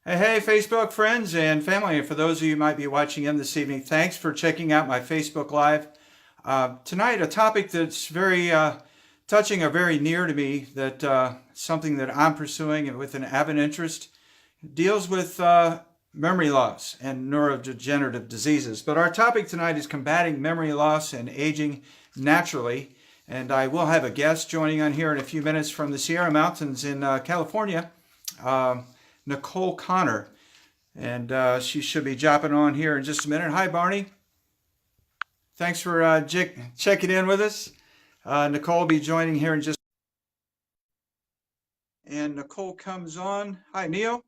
Hey, Facebook friends and family. And for those of you who might be watching in this evening, thanks for checking out my Facebook Live. Tonight, a topic that's very touching or very near to me, that something that I'm pursuing with an avid interest, deals with memory loss and neurodegenerative diseases. But our topic tonight is combating memory loss and aging naturally. And I will have a guest joining on here in a few minutes from the Sierra Mountains in California, um, Nicole Connor. And she should be dropping on here in just a minute. Hi, Barney. Thanks for checking in with us. Nicole will be joining here in just. And Nicole comes on. Hi, Neil.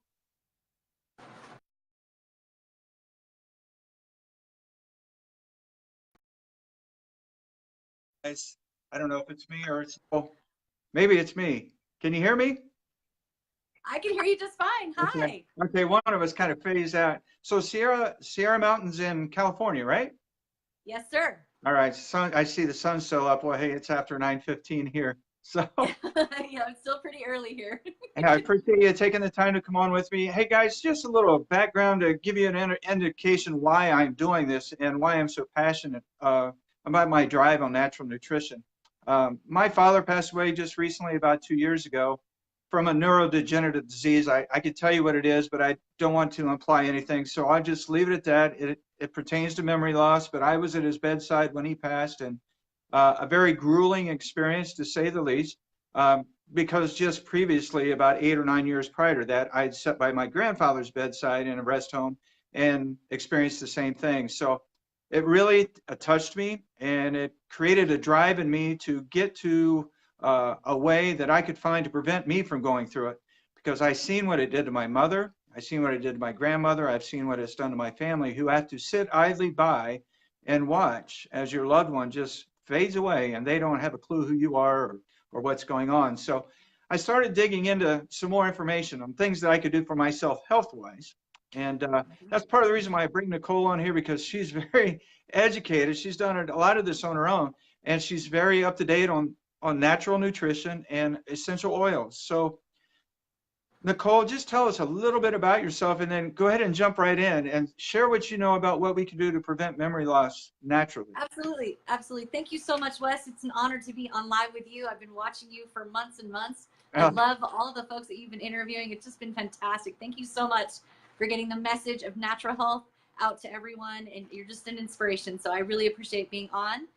Guys, I don't know if it's me or it's. Oh, maybe it's me. Can you hear me? I can hear you just fine. Okay. Hi. Okay. One of us kind of phased out. So Sierra Mountains in California, right? Yes, sir. All right. Sun. I see the sun's still up. Well, hey, it's after 9:15 here. So. Yeah, it's still pretty early here. And I appreciate you taking the time to come on with me. Hey guys, just a little background to give you an indication why I'm doing this and why I'm so passionate about my drive on natural nutrition. My father passed away just recently, about 2 years ago, from a neurodegenerative disease. I could tell you what it is, but I don't want to imply anything, so I'll just leave it at that. It pertains to memory loss, but I was at his bedside when he passed, and a very grueling experience, to say the least. Because just previously, about 8 or 9 years prior to that, I'd sat by my grandfather's bedside in a rest home and experienced the same thing. So it really touched me, and it created a drive in me to get to a way that I could find to prevent me from going through it. Because I seen what it did to my mother, I seen what it did to my grandmother, I've seen what it's done to my family, who have to sit idly by and watch as your loved one just fades away and they don't have a clue who you are, or what's going on. So I started digging into some more information on things that I could do for myself health wise. And that's part of the reason why I bring Nicole on here, because she's very educated. She's done a lot of this on her own, and she's very up to date on natural nutrition and essential oils. So Nicole, just tell us a little bit about yourself and then go ahead and jump right in and share what you know about what we can do to prevent memory loss naturally. Absolutely. Absolutely. Thank you so much, Wes. It's an honor to be on live with you. I've been watching you for months and months. I Uh, love all of the folks that you've been interviewing. It's just been fantastic. Thank you so much for getting the message of natural health out to everyone. And you're just an inspiration. So I really appreciate being on.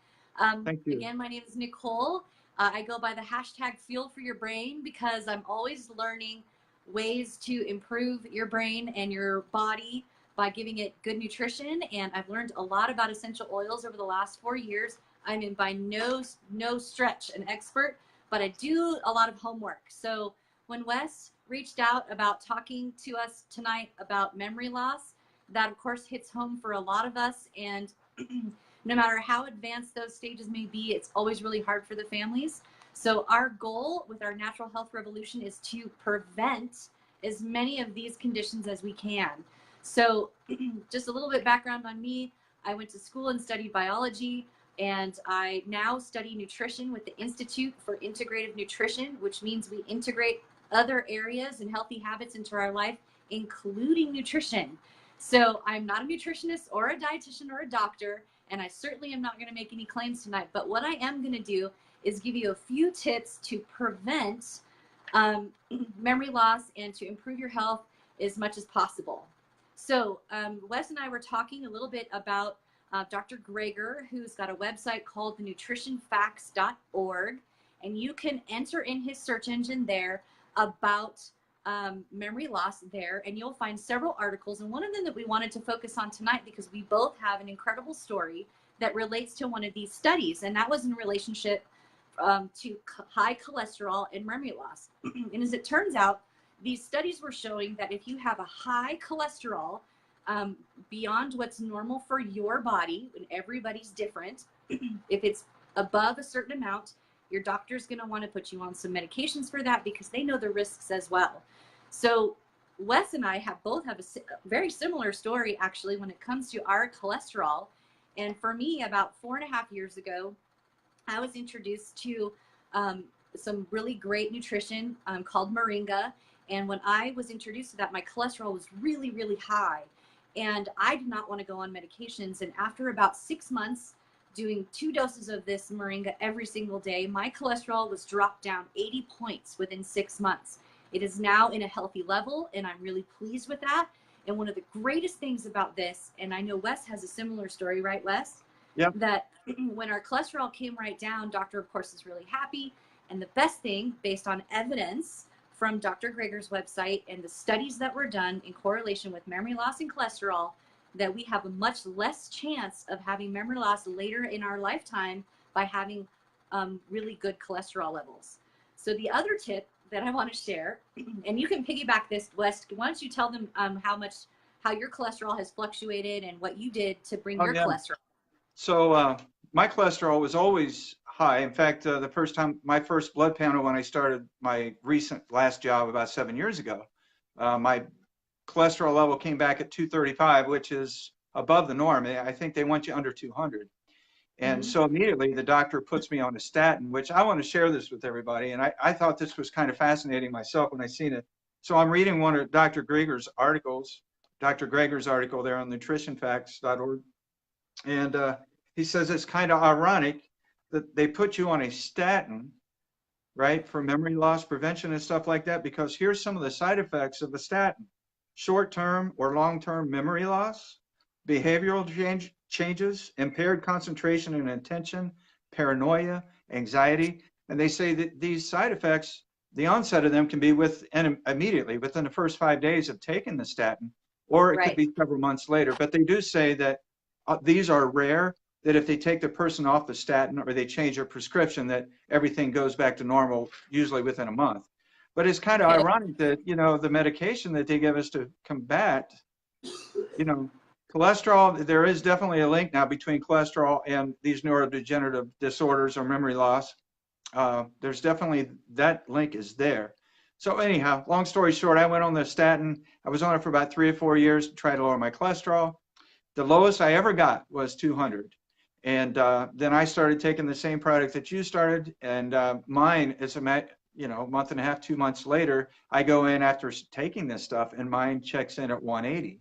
Thank you. Again, my name is Nicole. I go by the hashtag Fuel for Your Brain because I'm always learning ways to improve your brain and your body by giving it good nutrition. And I've learned a lot about essential oils over the last 4 years. I'm in by no stretch an expert, but I do a lot of homework. So when Wes reached out about talking to us tonight about memory loss, that of course hits home for a lot of us. And no matter how advanced those stages may be, it's always really hard for the families. So our goal with our natural health revolution is to prevent as many of these conditions as we can. So just a little bit background on me. I went to school and studied biology, and I now study nutrition with the Institute for Integrative Nutrition, which means we integrate other areas and healthy habits into our life, including nutrition. So I'm not a nutritionist or a dietitian or a doctor, and I certainly am not going to make any claims tonight. But what I am going to do is give you a few tips to prevent memory loss and to improve your health as much as possible. So Wes and I were talking a little bit about Dr. Greger, who's got a website called thenutritionfacts.org, and you can enter in his search engine there about memory loss there, and you'll find several articles. And one of them that we wanted to focus on tonight, because we both have an incredible story that relates to one of these studies, and that was in relationship to high cholesterol and memory loss. And as it turns out, these studies were showing that if you have a high cholesterol beyond what's normal for your body, and everybody's different, if it's above a certain amount, your doctor's going to want to put you on some medications for that because they know the risks as well. So Wes and I both have a very similar story, actually, when it comes to our cholesterol. And for me, about 4.5 years ago, I was introduced to some really great nutrition called Moringa. And when I was introduced to that, my cholesterol was really, really high. And I did not want to go on medications. And after about 6 months, doing 2 doses of this moringa every single day, my cholesterol was dropped down 80 points within 6 months. It is now in a healthy level, and I'm really pleased with that. And one of the greatest things about this, and I know Wes has a similar story, right, Wes? Yeah. That when our cholesterol came right down, doctor, of course, is really happy. And the best thing, based on evidence from Dr. Greger's website and the studies that were done in correlation with memory loss and cholesterol, that we have a much less chance of having memory loss later in our lifetime by having really good cholesterol levels. So the other tip that I want to share, and you can piggyback this, Wes, why don't you tell them how your cholesterol has fluctuated and what you did to bring Oh, your yeah. cholesterol. So my cholesterol was always high. In fact, the first time, my first blood panel when I started my last job about 7 years ago, my cholesterol level came back at 235, which is above the norm. I think they want you under 200. And so immediately the doctor puts me on a statin, which I want to share this with everybody. And I thought this was kind of fascinating myself when I seen it. So I'm reading one of Dr. Greger's articles, Dr. Greger's article there on nutritionfacts.org. And he says it's kind of ironic that they put you on a statin, right, for memory loss prevention and stuff like that, because here's some of the side effects of a statin: short-term or long-term memory loss, behavioral changes, impaired concentration and attention, paranoia, anxiety. And they say that these side effects, the onset of them can be immediately within the first 5 days of taking the statin, or it could Right. be several months later. But they do say that these are rare, that if they take the person off the statin or they change their prescription, that everything goes back to normal, usually within a month. But it's kind of Okay. ironic that, the medication that they give us to combat, you know, cholesterol, there is definitely a link now between cholesterol and these neurodegenerative disorders or memory loss. There's definitely, that link is there. So anyhow, long story short, I went on the statin. I was on it for about 3 or 4 years to try to lower my cholesterol. The lowest I ever got was 200. And then I started taking the same product that you started, and mine is a month and a half, 2 months later, I go in after taking this stuff, and mine checks in at 180.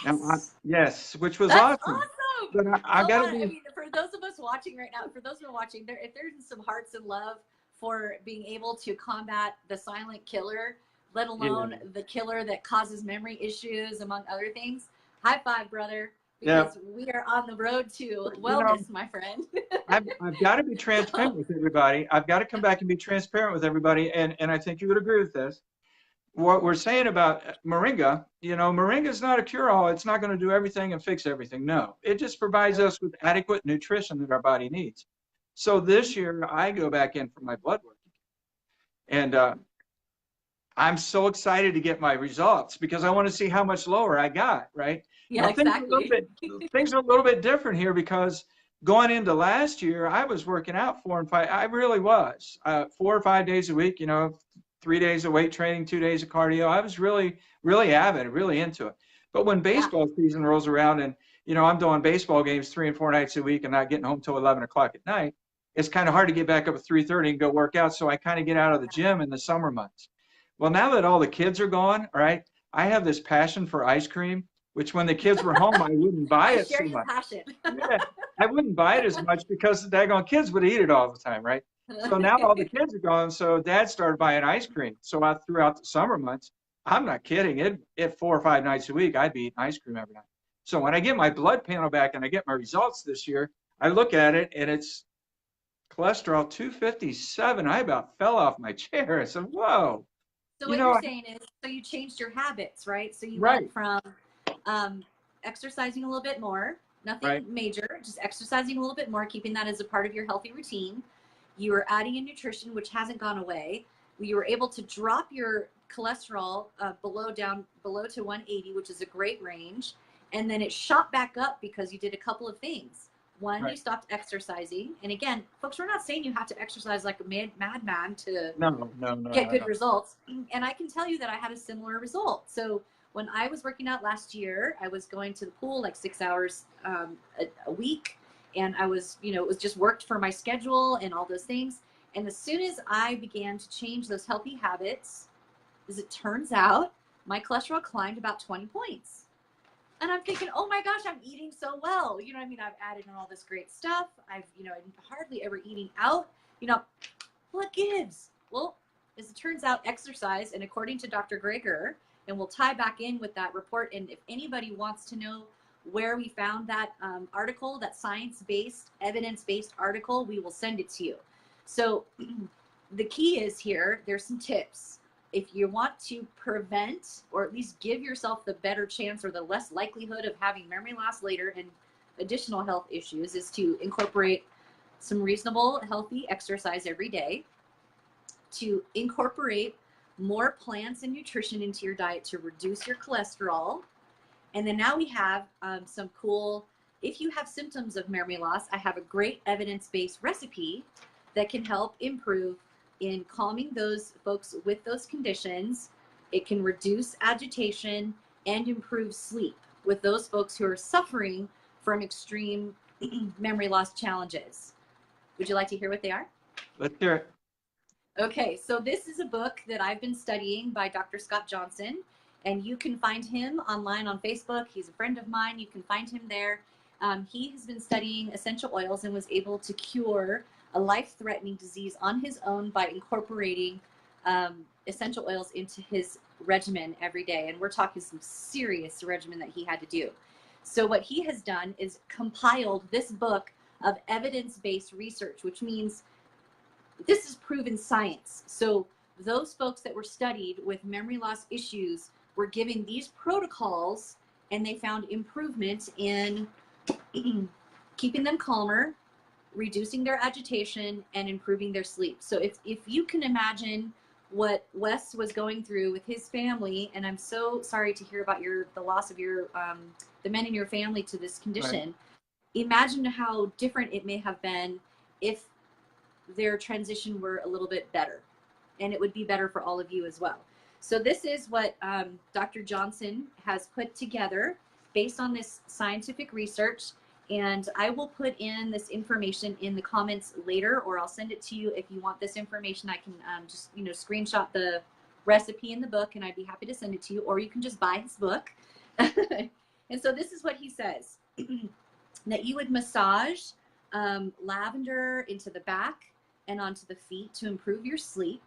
Now, Yes. yes, which was That's awesome. awesome. But I So got to what? I be, mean, for those of us watching right now, for those who are watching, if there's some hearts and love for being able to combat the silent killer, let yeah, alone the killer that causes memory issues, among other things, high five, brother, yeah. because we are on the road to But, wellness, my friend. I've got to be transparent with everybody. I've got to come back and be transparent with everybody, and I think you would agree with this. What we're saying about moringa, moringa is not a cure-all. It's not going to do everything and fix everything. No, it just provides us with adequate nutrition that our body needs. So this year I go back in for my blood work, and I'm so excited to get my results because I want to see how much lower I got. Right Yeah, now, exactly. things are a little bit different here because going into last year, I was working out 4 and 5. I really was 4 or 5 days a week. 3 days of weight training, 2 days of cardio. I was really, really avid, really into it. But when Yeah. baseball season rolls around and, I'm doing baseball games 3 and 4 nights a week and not getting home till 11 o'clock at night, it's kind of hard to get back up at 3:30 and go work out. So I kind of get out of the gym in the summer months. Well, now that all the kids are gone, all right, I have this passion for ice cream, which when the kids were home, I wouldn't buy I it so share your much. passion. Yeah, I wouldn't buy it as much because the daggone kids would eat it all the time, right? So now all the kids are gone, so Dad started buying ice cream. So throughout the summer months, I'm not kidding, it 4 or 5 nights a week, I'd be eating ice cream every night. So when I get my blood panel back and I get my results this year, I look at it and it's cholesterol 257. I about fell off my chair. I said, whoa, So you what you're know, saying is, so you changed your habits, right? So you went right, from um, exercising a little bit more, right, nothing major, just exercising a little bit more, keeping that as a part of your healthy routine. You were adding in nutrition, which hasn't gone away. You were able to drop your cholesterol below to 180, which is a great range. And then it shot back up because you did a couple of things. One, you right. stopped exercising. And again, folks, we're not saying you have to exercise like a madman to No, no, no, get no, good no. results. And I can tell you that I had a similar result. So when I was working out last year, I was going to the pool like 6 hours a week. And I was, it was just worked for my schedule and all those things. And as soon as I began to change those healthy habits, As it turns out, my cholesterol climbed about 20 points. And I'm thinking, oh my gosh, I'm eating so well. You know what I mean? I've added in all this great stuff. I'm hardly ever eating out. What gives? Well, as it turns out, exercise, and according to Dr. Greger, and we'll tie back in with that report. And if anybody wants to know where we found that article, that science-based, evidence-based article, we will send it to you. So the key is here, there's some tips. If you want to prevent, or at least give yourself the better chance or the less likelihood of having memory loss later and additional health issues, is to incorporate some reasonable, healthy exercise every day, to incorporate more plants and nutrition into your diet to reduce your cholesterol. And then now we have some cool, if you have symptoms of memory loss, I have a great evidence-based recipe that can help improve in calming those folks with those conditions. It can reduce agitation and improve sleep with those folks who are suffering from extreme memory loss challenges. Would you like to hear what they are? Let's hear it. Okay, so this is a book that I've been studying by Dr. Scott Johnson, and you can find him online on Facebook. He's a friend of mine. You can find him there. He has been studying essential oils and was able to cure a life-threatening disease on his own by incorporating essential oils into his regimen every day. And we're talking some serious regimen that he had to do. So what he has done is compiled this book of evidence-based research, which means this is proven science. So those folks that were studied with memory loss issues were given these protocols, and they found improvement in keeping them calmer, reducing their agitation, and improving their sleep. So if you can imagine what Wes was going through with his family, and I'm so sorry to hear about the loss of your the men in your family to this condition. Right. Imagine how different it may have been if their transition were a little bit better, and it would be better for all of you as well. So this is what Dr. Johnson has put together based on this scientific research. And I will put in this information in the comments later, or I'll send it to you. If you want this information, I can just screenshot the recipe in the book, and I'd be happy to send it to you, or you can just buy his book. And so this is what he says, that you would massage lavender into the back and onto the feet to improve your sleep.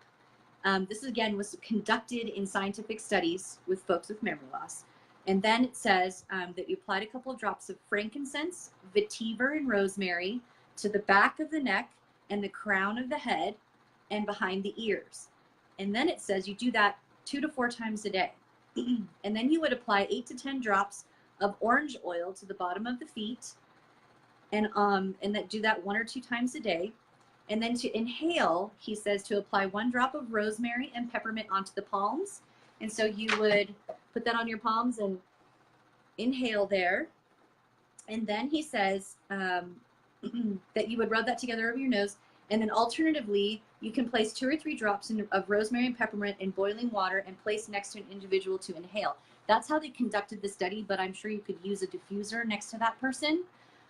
This again was conducted in scientific studies with folks with memory loss. And then it says that you applied a couple of drops of frankincense, vetiver, and rosemary to the back of the neck and the crown of the head and behind the ears. And then it says you do that 2 to 4 times a day. And then you would apply 8 to 10 drops of orange oil to the bottom of the feet, and that do that 1 or 2 times a day. And then to inhale, he says to apply 1 drop of rosemary and peppermint onto the palms. And so you would put that on your palms and inhale there. And then he says that you would rub that together over your nose. And then alternatively, you can place 2 or 3 drops of rosemary and peppermint in boiling water and place next to an individual to inhale. That's how they conducted the study, but I'm sure you could use a diffuser next to that person,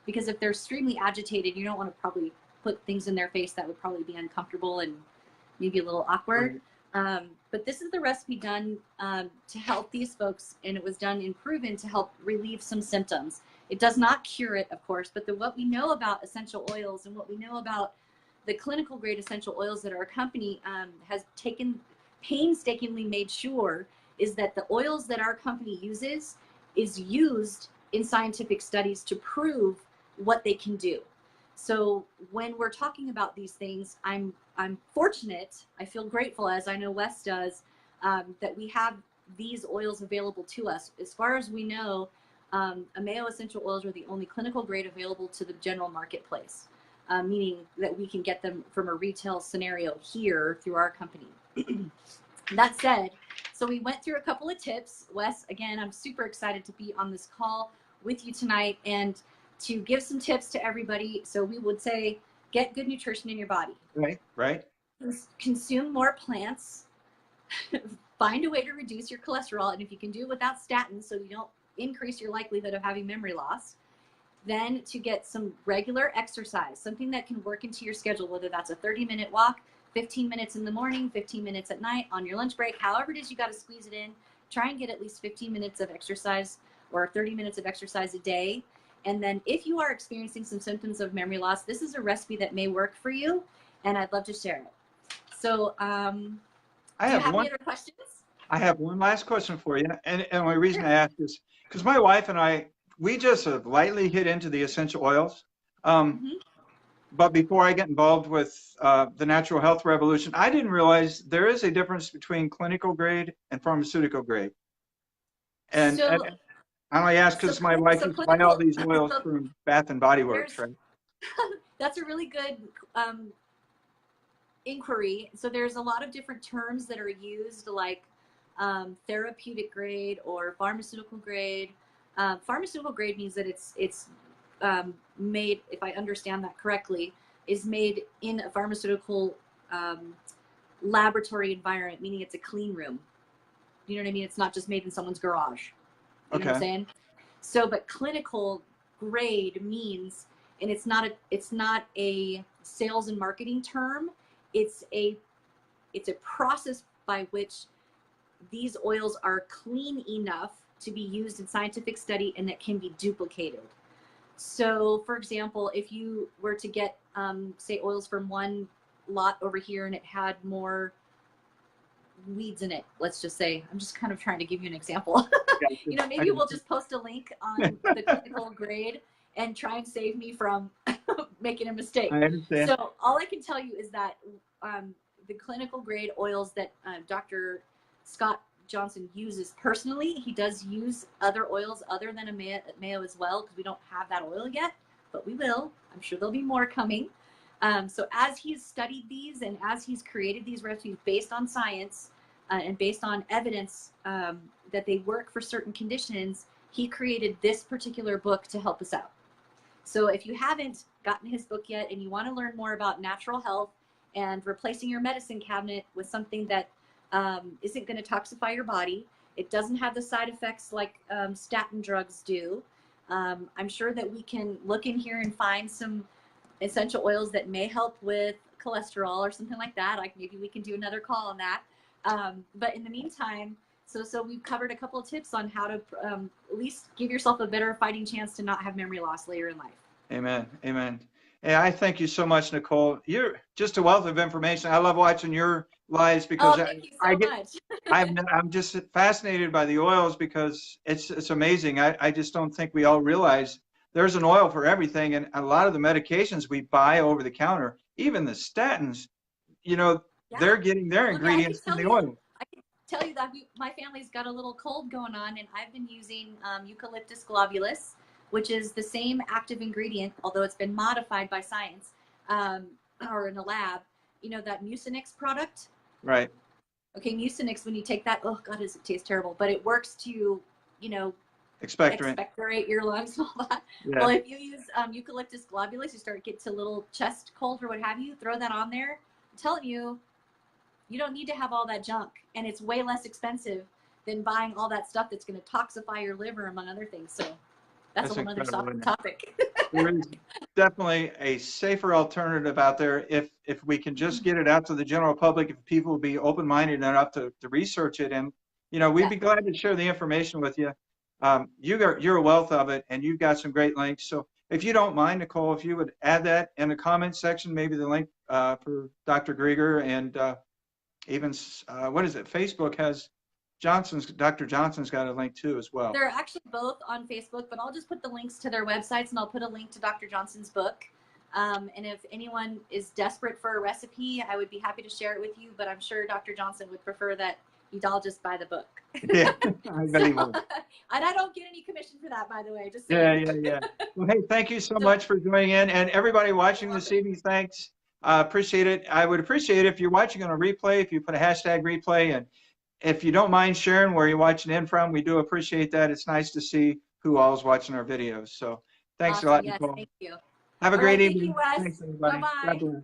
because if they're extremely agitated, you don't want to probably put things in their face that would probably be uncomfortable and maybe a little awkward. But this is the recipe done to help these folks, and it was done and proven to help relieve some symptoms. It does not cure it, of course, but what we know about essential oils and what we know about the clinical grade essential oils that our company has painstakingly made sure is that the oils that our company uses is used in scientific studies to prove what they can do. So when we're talking about these things, I'm fortunate, I feel grateful, as I know Wes does, that we have these oils available to us. As far as we know, Ameo essential oils are the only clinical grade available to the general marketplace, meaning that we can get them from a retail scenario here through our company. That said, so we went through a couple of tips. Wes, again, I'm super excited to be on this call with you tonight and to give some tips to everybody. So we would say, get good nutrition in your body. Right. Consume more plants. Find a way to reduce your cholesterol. And if you can do it without statins, so you don't increase your likelihood of having memory loss, then to get some regular exercise, something that can work into your schedule, whether that's a 30-minute walk, 15 minutes in the morning, 15 minutes at night, on your lunch break, however it is you got to squeeze it in. Try and get at least 15 minutes of exercise or 30 minutes of exercise a day. And then if you are experiencing some symptoms of memory loss, this is a recipe that may work for you, and I'd love to share it. So do you have any other questions? I have one last question for you. And the only reason Sure. I ask is because my wife and I, we just have lightly hit into the essential oils. But before I get involved with the natural health revolution, I didn't realize there is a difference between clinical grade and pharmaceutical grade. And I only ask because my wife used to buy all these oils from Bath and Body Works, right? That's a really good inquiry. So there's a lot of different terms that are used, like therapeutic grade or pharmaceutical grade. Pharmaceutical grade means that it's made, if I understand that correctly, is made in a pharmaceutical laboratory environment, meaning it's a clean room. You know what I mean? It's not just made in someone's garage. You know what I'm saying? So, but clinical grade means, and it's not a sales and marketing term. It's a process by which these oils are clean enough to be used in scientific study and that can be duplicated. So, for example, if you were to get, say, oils from one lot over here and it had more weeds in it, let's just say, I'm just kind of trying to give you an example. You know, maybe we'll just post a link on the clinical grade and try and save me from making a mistake. I understand. So all I can tell you is that the clinical grade oils that Dr. Scott Johnson uses personally, he does use other oils other than a mayo as well, because we don't have that oil yet, but we will. I'm sure there'll be more coming. So as he's studied these and as he's created these recipes based on science and based on evidence that they work for certain conditions, he created this particular book to help us out. So if you haven't gotten his book yet and you want to learn more about natural health and replacing your medicine cabinet with something that isn't going to toxify your body, it doesn't have the side effects like statin drugs do. I'm sure that we can look in here and find some essential oils that may help with cholesterol or something like that. Like maybe we can do another call on that. But in the meantime, so we've covered a couple of tips on how to at least give yourself a better fighting chance to not have memory loss later in life. Amen. Amen. Hey, I thank you so much, Nicole. You're just a wealth of information. I love watching your lives because thank you so much. I'm just fascinated by the oils because it's amazing. I just don't think we all realize there's an oil for everything, and a lot of the medications we buy over the counter, even the statins, you know, they're getting their ingredients from the oil. I can tell you that my family's got a little cold going on, and I've been using eucalyptus globulus, which is the same active ingredient, although it's been modified by science or in a lab. You know, that Mucinex product? Right. Okay, Mucinex, when you take that, oh God, does it taste terrible, but it works to, you know, expectorate your lungs and all that. Yeah. Well, if you use eucalyptus globulus, you start to get to a little chest cold or what have you, throw that on there. I'm telling you, you don't need to have all that junk, and it's way less expensive than buying all that stuff that's going to toxify your liver, among other things. So that's a whole other topic. There is definitely a safer alternative out there if we can just get it out to the general public, if people will be open-minded enough to research it. And, you know, we'd be glad to share the information with you. You're a wealth of it, and you've got some great links. So if you don't mind, Nicole, if you would add that in the comment section, maybe the link for Dr. Grieger, and even, what is it, Facebook has Dr. Johnson's got a link too as well. They're actually both on Facebook, but I'll just put the links to their websites, and I'll put a link to Dr. Johnson's book. And if anyone is desperate for a recipe, I would be happy to share it with you, but I'm sure Dr. Johnson would prefer that you'd all just buy the book. Yeah, I bet he would. And I don't get any commission for that, by the way. Just yeah. Well, hey, thank you so much for joining in, and everybody watching this evening, thanks. Appreciate it. I would appreciate it if you're watching on a replay, if you put a hashtag replay, and if you don't mind sharing where you're watching in from, we do appreciate that. It's nice to see who all is watching our videos. So thanks a lot, Nicole. Thank you. Have a great evening. Thank you, Wes. Thanks, everybody. Bye-bye.